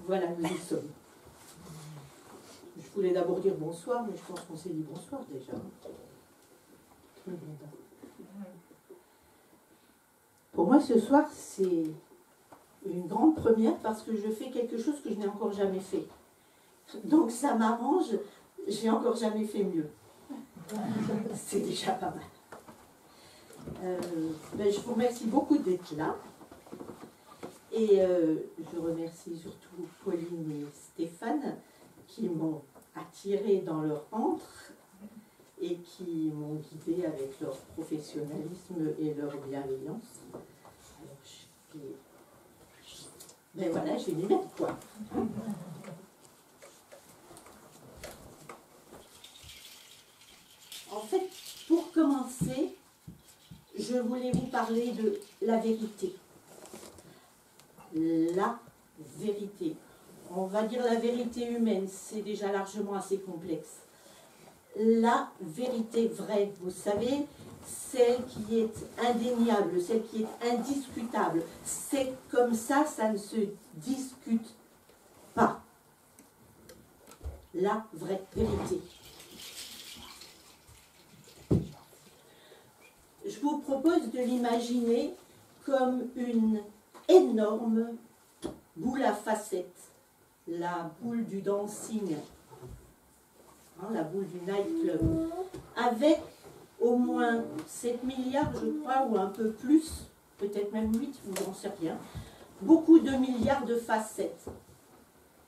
Voilà, nous y sommes. Je voulais d'abord dire bonsoir, mais je pense qu'on s'est dit bonsoir déjà. Pour moi, ce soir, c'est une grande première parce que je fais quelque chose que je n'ai encore jamais fait. Donc ça m'arrange, j'ai encore jamais fait mieux. C'est déjà pas mal. Je vous remercie beaucoup d'être là. Et je remercie surtout Pauline et Stéphane qui m'ont attiré dans leur antre et qui m'ont guidé avec leur professionnalisme et leur bienveillance. Alors, ben voilà, j'ai mis mettre quoi. En fait, pour commencer, je voulais vous parler de la vérité. La vérité. On va dire la vérité humaine, c'est déjà largement assez complexe. La vérité vraie, vous savez, celle qui est indéniable, celle qui est indiscutable. C'est comme ça, ça ne se discute pas. La vraie vérité. Je vous propose de l'imaginer comme une énorme boule à facettes, la boule du dancing, hein, la boule du nightclub, avec au moins 7 milliards, je crois, ou un peu plus, peut-être même 8, j'en sais rien, beaucoup de milliards de facettes.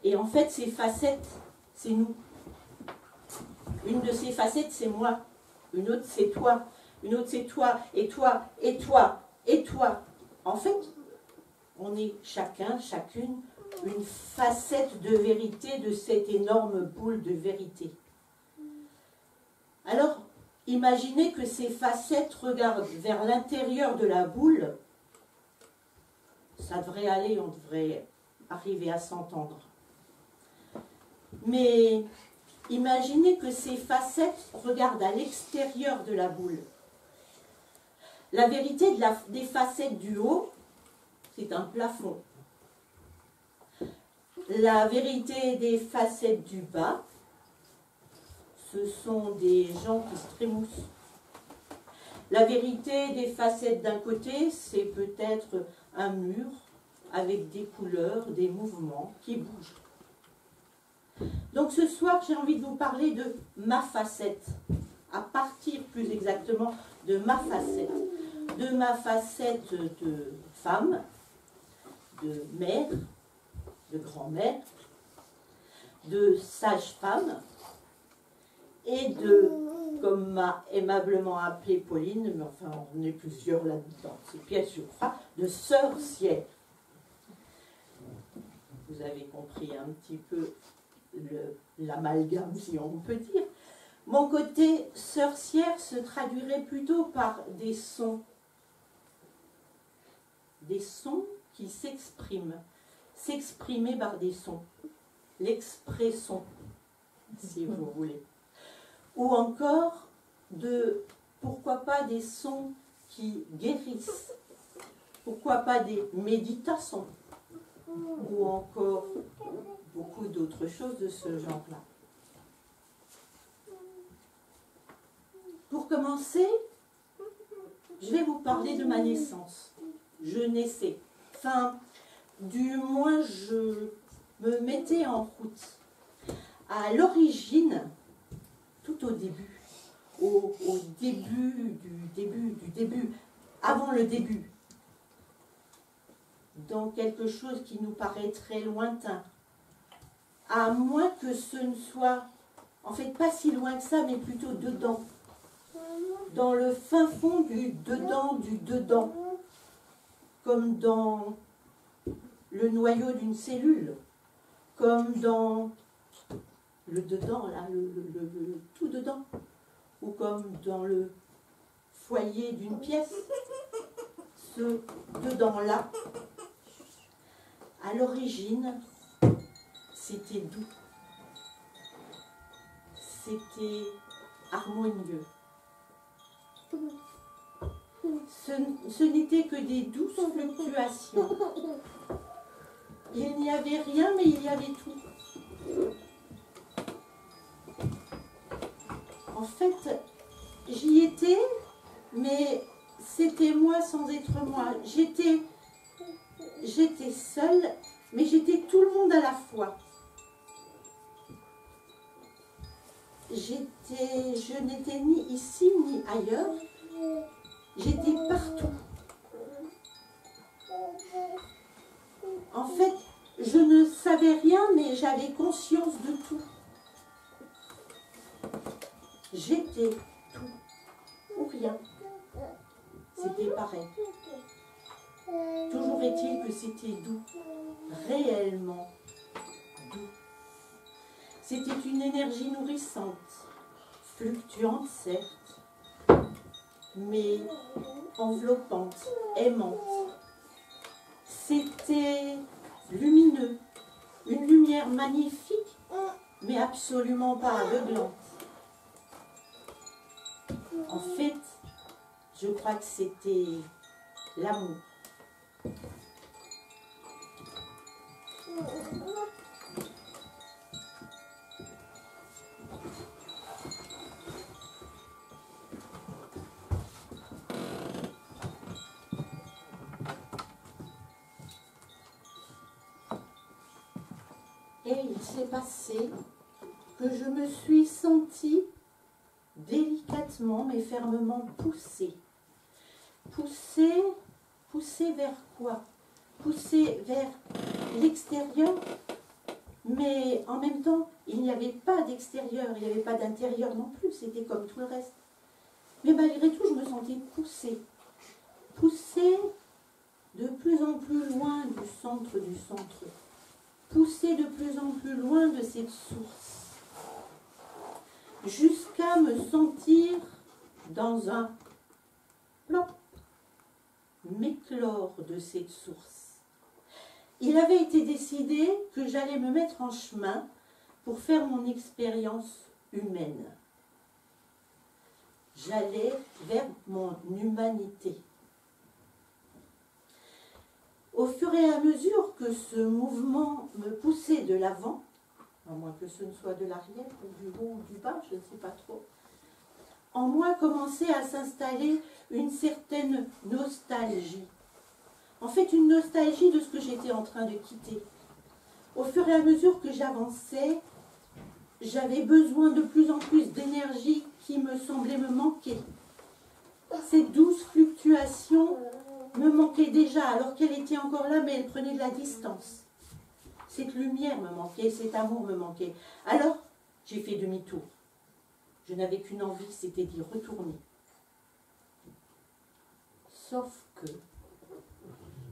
Et en fait, ces facettes, c'est nous. Une de ces facettes, c'est moi. Une autre, c'est toi. Une autre, c'est toi, et toi, et toi, et toi. En fait, on est chacun, chacune, une facette de vérité de cette énorme boule de vérité. Alors, imaginez que ces facettes regardent vers l'intérieur de la boule. Ça devrait aller, on devrait arriver à s'entendre. Mais imaginez que ces facettes regardent à l'extérieur de la boule. La vérité des facettes du haut, c'est un plafond. La vérité des facettes du bas, ce sont des gens qui se trémoussent. La vérité des facettes d'un côté, c'est peut-être un mur avec des couleurs, des mouvements qui bougent. Donc ce soir, j'ai envie de vous parler de ma facette, à partir plus exactement de ma facette de femme, de mère, de grand-mère, de sage-femme et de, comme m'a aimablement appelé Pauline, mais enfin on est plusieurs là-dedans, c'est pièce sur croix, de sorcière. Vous avez compris un petit peu l'amalgame, si on peut dire. Mon côté sorcière se traduirait plutôt par des sons qui s'expriment. S'exprimer par des sons. L'expression, si vous voulez. Ou encore, pourquoi pas des sons qui guérissent. Pourquoi pas des méditations. Ou encore beaucoup d'autres choses de ce genre-là. Pour commencer, je vais vous parler de ma naissance. Je naissais. Enfin, du moins, je me mettais en route. À l'origine, tout au début, au début, avant le début, dans quelque chose qui nous paraît très lointain, à moins que ce ne soit, en fait, pas si loin que ça, mais plutôt dedans, dans le fin fond du dedans, comme dans le noyau d'une cellule, comme dans le dedans, là, le tout dedans, ou comme dans le foyer d'une pièce, ce dedans-là. À l'origine, c'était doux, c'était harmonieux. Ce n'était que des douces fluctuations. Il n'y avait rien, mais il y avait tout. En fait, j'y étais, mais c'était moi sans être moi. J'étais seule, mais j'étais tout le monde à la fois. Je n'étais ni ici ni ailleurs. J'étais partout. En fait, je ne savais rien, mais j'avais conscience de tout. J'étais tout ou rien. C'était pareil. Toujours est-il que c'était doux, réellement doux. C'était une énergie nourrissante, fluctuante certes, mais enveloppante, aimante. C'était lumineux, une lumière magnifique, mais absolument pas aveuglante. En fait, je crois que c'était l'amour. Et il s'est passé que je me suis sentie délicatement mais fermement poussée. Poussée vers quoi? Poussée vers l'extérieur, mais en même temps, il n'y avait pas d'extérieur, il n'y avait pas d'intérieur non plus, c'était comme tout le reste. Mais malgré tout, je me sentais poussée. Poussée de plus en plus loin du centre, poussée de plus en plus loin de cette source, jusqu'à me sentir dans un plan, m'éclore de cette source. Il avait été décidé que j'allais me mettre en chemin pour faire mon expérience humaine. J'allais vers mon humanité. Au fur et à mesure que ce mouvement me poussait de l'avant, à moins que ce ne soit de l'arrière, ou du haut ou du bas, je ne sais pas trop, en moi commençait à s'installer une certaine nostalgie. En fait, une nostalgie de ce que j'étais en train de quitter. Au fur et à mesure que j'avançais, j'avais besoin de plus en plus d'énergie qui me semblait me manquer. Cette douce fluctuation me manquait déjà, alors qu'elle était encore là, mais elle prenait de la distance. Cette lumière me manquait, cet amour me manquait. Alors, j'ai fait demi-tour. Je n'avais qu'une envie, c'était d'y retourner. Sauf que,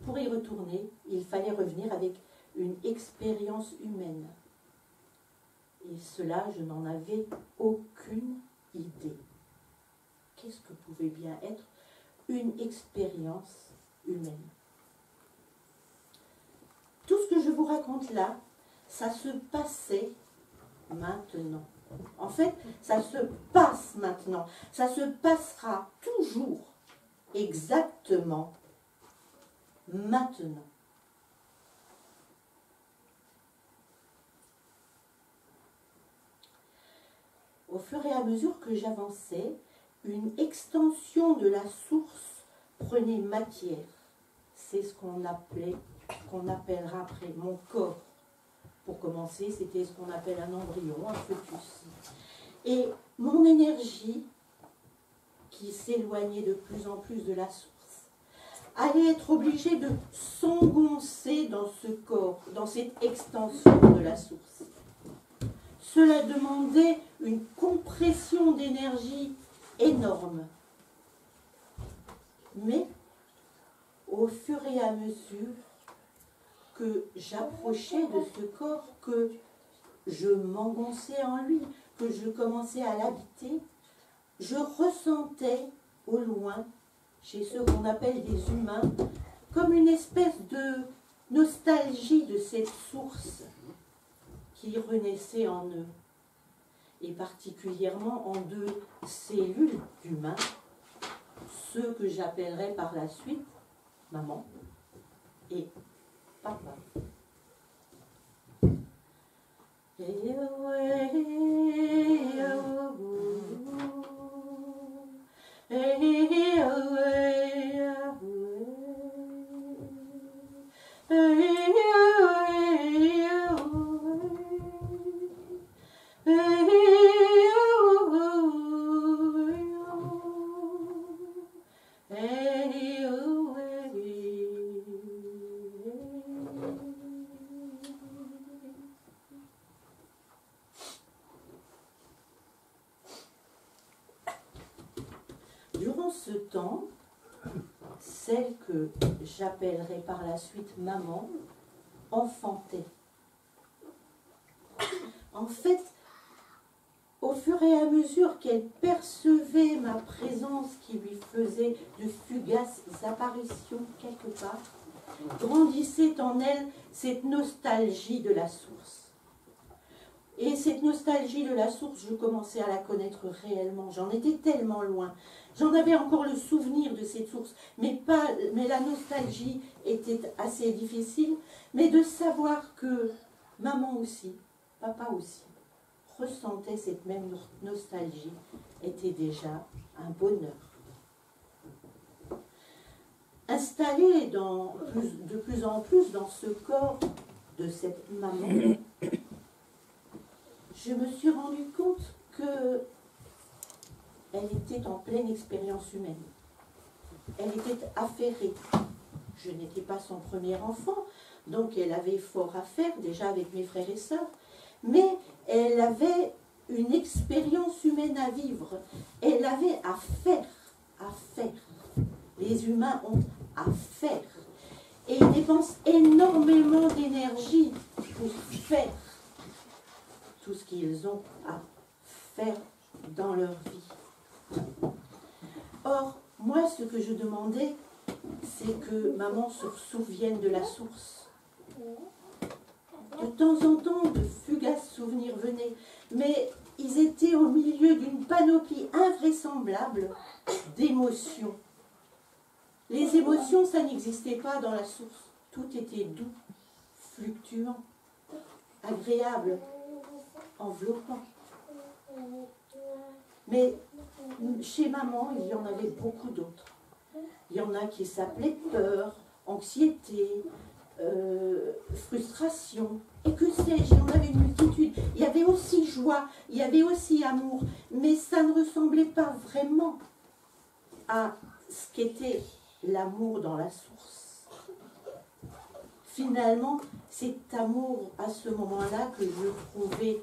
pour y retourner, il fallait revenir avec une expérience humaine. Et cela, je n'en avais aucune idée. Qu'est-ce que pouvait bien être une expérience humaine? Tout ce que je vous raconte là, ça se passait maintenant. En fait, ça se passe maintenant. Ça se passera toujours exactement maintenant. Au fur et à mesure que j'avançais, une extension de la source prenait matière. C'est ce qu'on appellera après mon corps. Pour commencer, c'était ce qu'on appelle un embryon, un fœtus. Et mon énergie, qui s'éloignait de plus en plus de la source, allait être obligée de s'engoncer dans ce corps, dans cette extension de la source. Cela demandait une compression d'énergie énorme. Mais, au fur et à mesure que j'approchais de ce corps, que je m'engonçais en lui, que je commençais à l'habiter, je ressentais au loin, chez ceux qu'on appelle des humains, comme une espèce de nostalgie de cette source qui renaissait en eux, et particulièrement en deux cellules d'humains, ceux que j'appellerai par la suite maman et papa. Durant ce temps, celle que j'appellerai par la suite maman enfantait. En fait, au fur et à mesure qu'elle percevait ma présence qui lui faisait de fugaces apparitions quelque part, grandissait en elle cette nostalgie de la source. Et cette nostalgie de la source, je commençais à la connaître réellement. J'en étais tellement loin. J'en avais encore le souvenir de cette source, mais la nostalgie était assez difficile. Mais de savoir que maman aussi, papa aussi, ressentait cette même nostalgie était déjà un bonheur. Installée de plus en plus dans ce corps de cette maman, je me suis rendu compte que elle était en pleine expérience humaine. Elle était affairée. Je n'étais pas son premier enfant, donc elle avait fort à faire, déjà avec mes frères et sœurs, mais elle avait une expérience humaine à vivre. Elle avait à faire, à faire. Les humains ont à faire. Et ils dépensent énormément d'énergie pour faire tout ce qu'ils ont à faire dans leur vie. Or, moi, ce que je demandais, c'est que maman se souvienne de la source. De temps en temps, de fugaces souvenirs venaient, mais ils étaient au milieu d'une panoplie invraisemblable d'émotions. Les émotions, ça n'existait pas dans la source. Tout était doux, fluctuant, agréable, enveloppant. Mais chez maman, il y en avait beaucoup d'autres. Il y en a qui s'appelaient peur, anxiété, frustration, et que sais-je, il y en avait une multitude. Il y avait aussi joie, il y avait aussi amour, mais ça ne ressemblait pas vraiment à ce qu'était l'amour dans la source. Finalement, cet amour à ce moment-là que je trouvais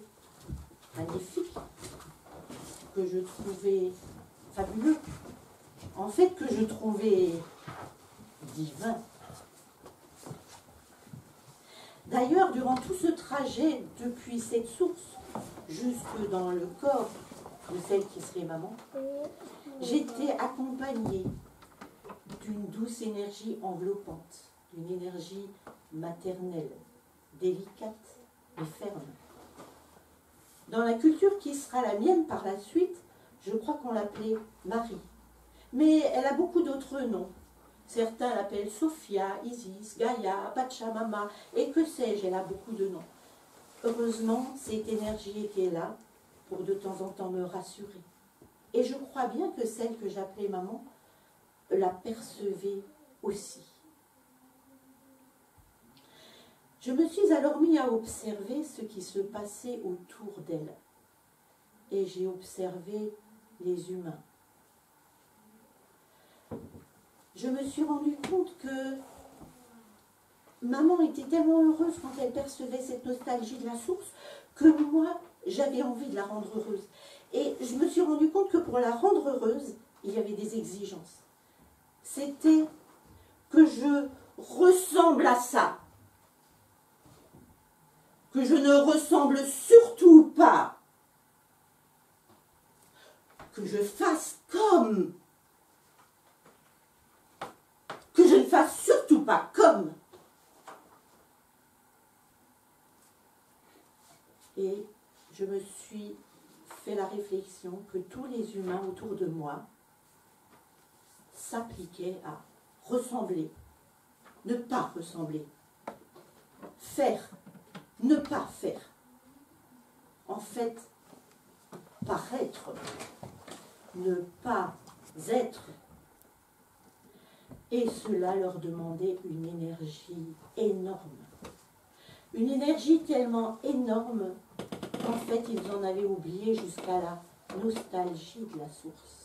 magnifique, que je trouvais fabuleux, en fait que je trouvais divin. D'ailleurs, durant tout ce trajet, depuis cette source jusque dans le corps de celle qui serait maman, j'étais accompagnée d'une douce énergie enveloppante, d'une énergie maternelle, délicate et ferme. Dans la culture qui sera la mienne par la suite, je crois qu'on l'appelait Marie. Mais elle a beaucoup d'autres noms. Certains l'appellent Sophia, Isis, Gaïa, Pachamama, et que sais-je, elle a beaucoup de noms. Heureusement, cette énergie était là pour de temps en temps me rassurer. Et je crois bien que celle que j'appelais maman la percevait aussi. Je me suis alors mis à observer ce qui se passait autour d'elle. Et j'ai observé les humains. Je me suis rendu compte que maman était tellement heureuse quand elle percevait cette nostalgie de la source que moi, j'avais envie de la rendre heureuse. Et je me suis rendu compte que pour la rendre heureuse, il y avait des exigences. C'était que je ressemble à ça. Que je ne ressemble surtout pas. Que je fasse comme. Que je ne fasse surtout pas comme. Et je me suis fait la réflexion que tous les humains autour de moi s'appliquaient à ressembler, ne pas ressembler, faire, ne pas faire. en fait, paraître, ne pas être. Et cela leur demandait une énergie énorme. Une énergie tellement énorme qu'en fait, ils en avaient oublié jusqu'à la nostalgie de la source.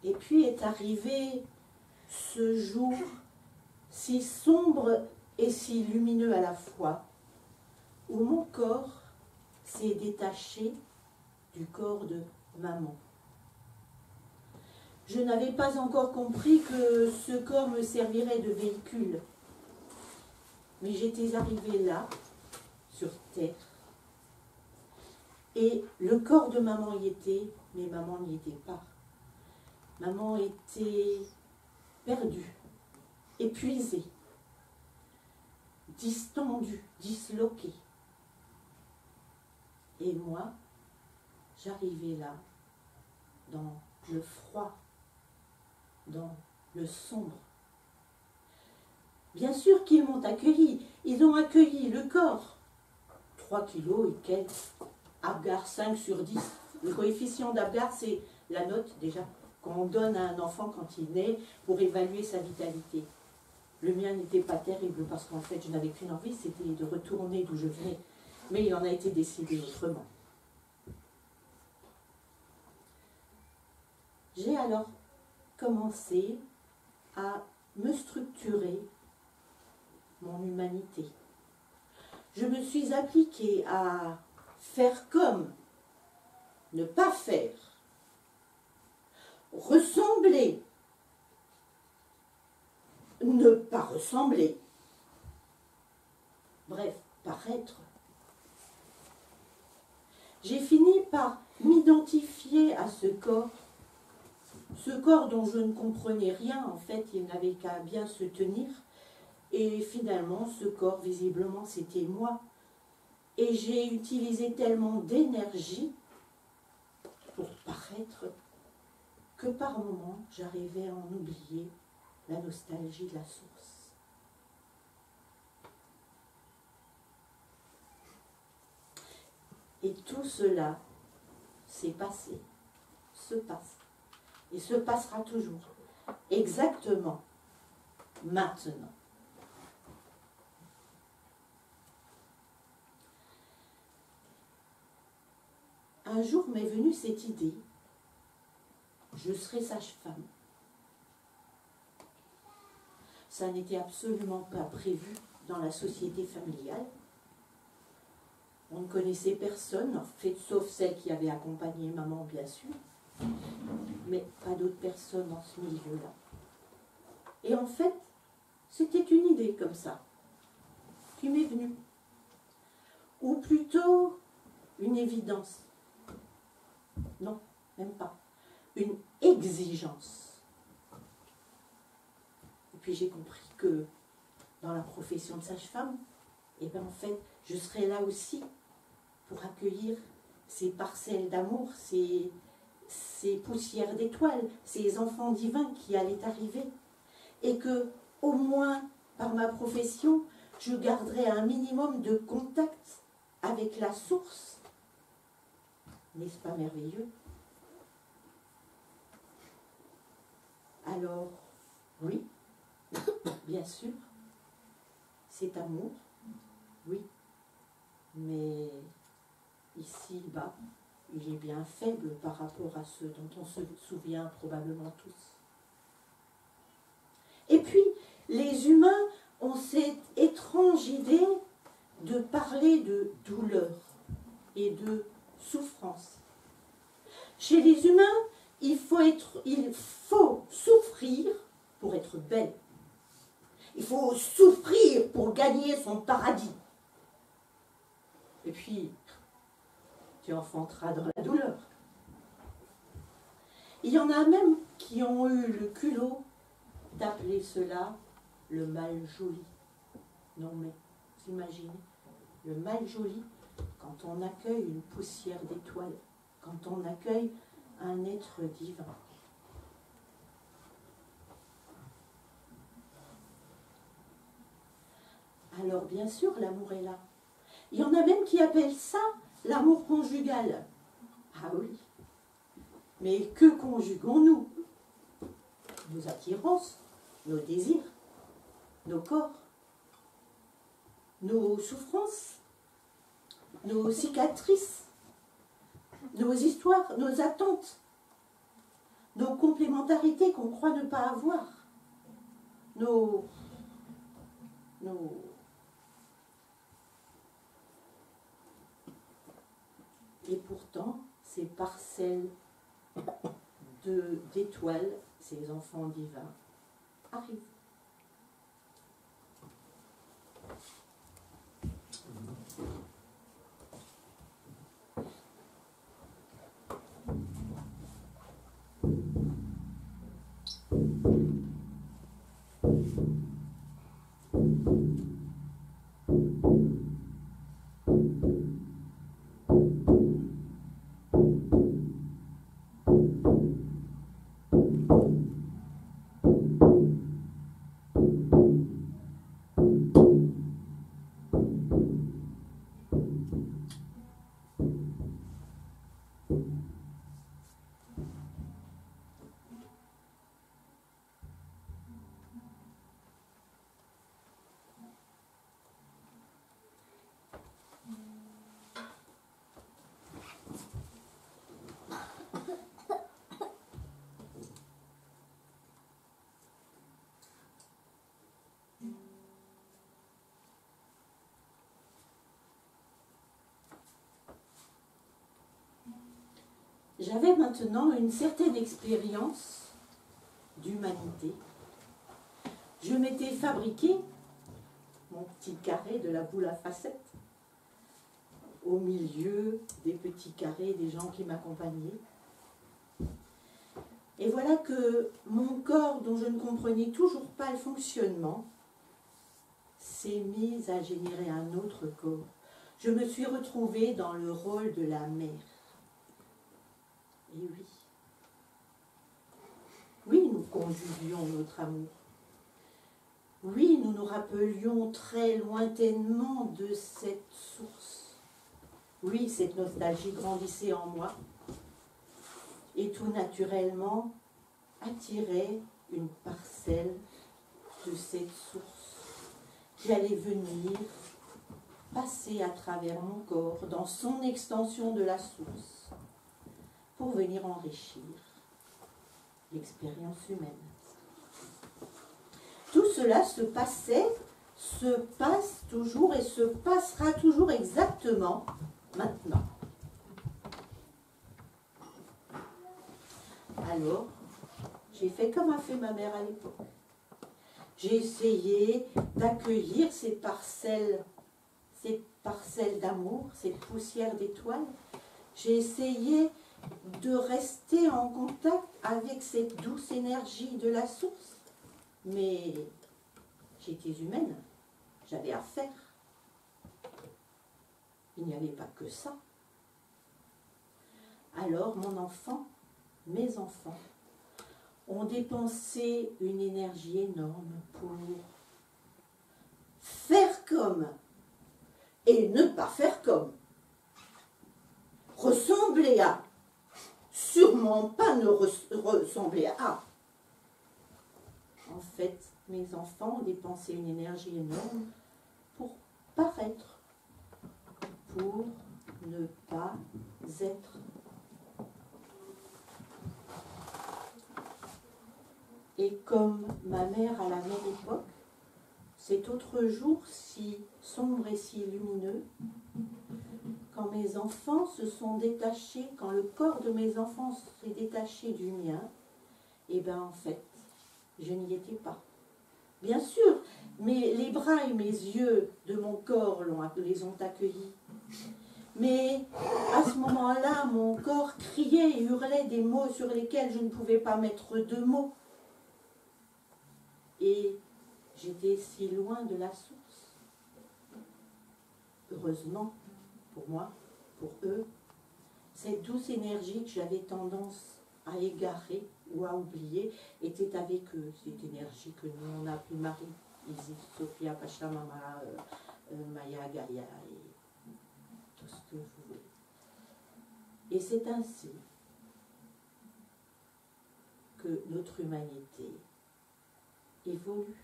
Et puis est arrivé ce jour si sombre et si lumineux à la fois, où mon corps s'est détaché du corps de maman. Je n'avais pas encore compris que ce corps me servirait de véhicule. Mais j'étais arrivée là, sur terre, et le corps de maman y était, mais maman n'y était pas. Maman était perdue, épuisée, distendue, disloquée. Et moi, j'arrivais là, dans le froid, dans le sombre. Bien sûr qu'ils m'ont accueilli. Ils ont accueilli le corps. 3 kilos et quelques. Apgar 5 sur 10. Le coefficient d'Apgar, c'est la note déjà qu'on donne à un enfant quand il naît pour évaluer sa vitalité. Le mien n'était pas terrible parce qu'en fait, je n'avais qu'une envie, c'était de retourner d'où je venais. Mais il en a été décidé autrement. J'ai alors commencé à me structurer mon humanité. Je me suis appliquée à faire comme, ne pas faire, ressembler, ne pas ressembler, bref, paraître. J'ai fini par m'identifier à ce corps dont je ne comprenais rien, en fait, il n'avait qu'à bien se tenir. Et finalement, ce corps, visiblement, c'était moi. Et j'ai utilisé tellement d'énergie pour paraître que par moments, j'arrivais à en oublier la nostalgie de la source. Et tout cela s'est passé, se passe, et se passera toujours, exactement maintenant. Un jour m'est venue cette idée, je serai sage-femme. Ça n'était absolument pas prévu dans la société familiale. On ne connaissait personne, en fait, sauf celle qui avait accompagné maman, bien sûr, mais pas d'autres personnes dans ce milieu-là. Et en fait, c'était une idée comme ça, qui m'est venue. Ou plutôt, une évidence. Non, même pas. Une exigence. Et puis j'ai compris que dans la profession de sage-femme, eh bien en fait, je serais là aussi pour accueillir ces parcelles d'amour, ces poussières d'étoiles, ces enfants divins qui allaient arriver. Et que, au moins, par ma profession, je garderai un minimum de contact avec la source. N'est-ce pas merveilleux? Alors, oui, bien sûr, c'est amour, oui, mais ici-bas, il est bien faible par rapport à ceux dont on se souvient probablement tous. Et puis, les humains ont cette étrange idée de parler de douleur et de souffrance. Chez les humains, il faut souffrir pour être belle. Il faut souffrir pour gagner son paradis. Et puis, tu enfanteras dans la douleur. Il y en a même qui ont eu le culot d'appeler cela le mal joli. Non mais, vous imaginez, le mal joli, quand on accueille une poussière d'étoiles, quand on accueille un être divin. Alors bien sûr, l'amour est là. Il y en a même qui appellent ça l'amour conjugal. Ah oui. Mais que conjuguons-nous? Nos attirances, nos désirs, nos corps, nos souffrances, nos cicatrices, nos histoires, nos attentes, nos complémentarités qu'on croit ne pas avoir, Et pourtant, ces parcelles d'étoiles, ces enfants divins, arrivent. J'avais maintenant une certaine expérience d'humanité. Je m'étais fabriqué mon petit carré de la boule à facettes au milieu des petits carrés des gens qui m'accompagnaient. Et voilà que mon corps, dont je ne comprenais toujours pas le fonctionnement, s'est mis à générer un autre corps. Je me suis retrouvée dans le rôle de la mère. Et oui. Oui, nous conjuguions notre amour. Oui, nous nous rappelions très lointainement de cette source. Oui, cette nostalgie grandissait en moi. Et tout naturellement attirait une parcelle de cette source qui allait venir passer à travers mon corps dans son extension de la source pour venir enrichir l'expérience humaine. Tout cela se passait, se passe toujours et se passera toujours exactement maintenant. Alors, j'ai fait comme a fait ma mère à l'époque. J'ai essayé d'accueillir ces parcelles d'amour, cette poussière d'étoiles. J'ai essayé de rester en contact avec cette douce énergie de la source. Mais j'étais humaine, j'avais à faire. Il n'y avait pas que ça. Alors mon enfant, mes enfants, ont dépensé une énergie énorme pour faire comme et ne pas faire comme. Ressembler à, sûrement pas ne ressembler à. En fait, mes enfants ont dépensé une énergie énorme pour paraître, pour ne pas être. Et comme ma mère à la même époque, cet autre jour si sombre et si lumineux, quand mes enfants se sont détachés, quand le corps de mes enfants s'est détaché du mien, et bien en fait, je n'y étais pas. Bien sûr, mais les bras et mes yeux de mon corps les ont accueillis. Mais à ce moment-là, mon corps criait et hurlait des mots sur lesquels je ne pouvais pas mettre de mots. Et j'étais si loin de la source. Heureusement, pour moi, pour eux, cette douce énergie que j'avais tendance à égarer ou à oublier était avec eux. Cette énergie que nous, on a appelée Marie, Isis, Sophia, Pachamama, Maya, Gaïa et tout ce que vous voulez. Et c'est ainsi que notre humanité évolue,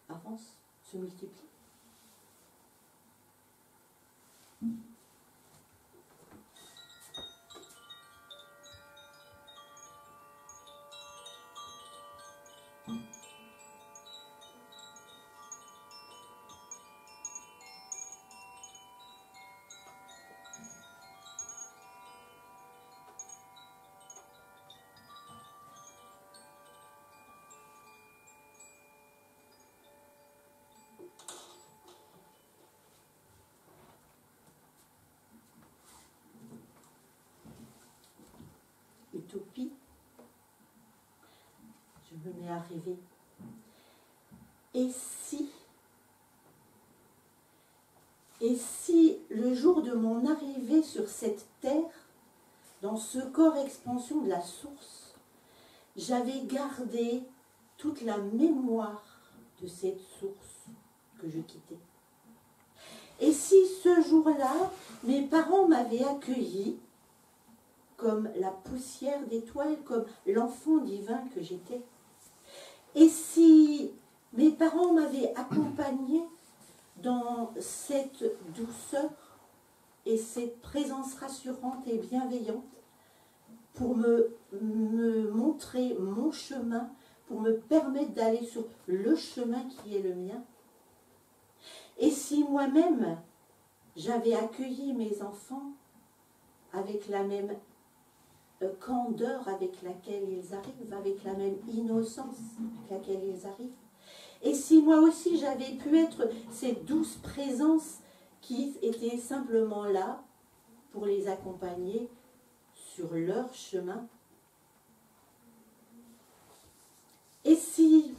avance, se multiplie. Utopie, je me mets à rêver. Et si le jour de mon arrivée sur cette terre, dans ce corps expansion de la source, j'avais gardé toute la mémoire de cette source que je quittais. Et si ce jour-là, mes parents m'avaient accueilli comme la poussière d'étoiles, comme l'enfant divin que j'étais. Et si mes parents m'avaient accompagnée dans cette douceur et cette présence rassurante et bienveillante pour me montrer mon chemin, pour me permettre d'aller sur le chemin qui est le mien. Et si moi-même, j'avais accueilli mes enfants avec la même candeur avec laquelle ils arrivent, avec la même innocence avec laquelle ils arrivent. Et si moi aussi j'avais pu être cette douce présence qui était simplement là pour les accompagner sur leur chemin. Et si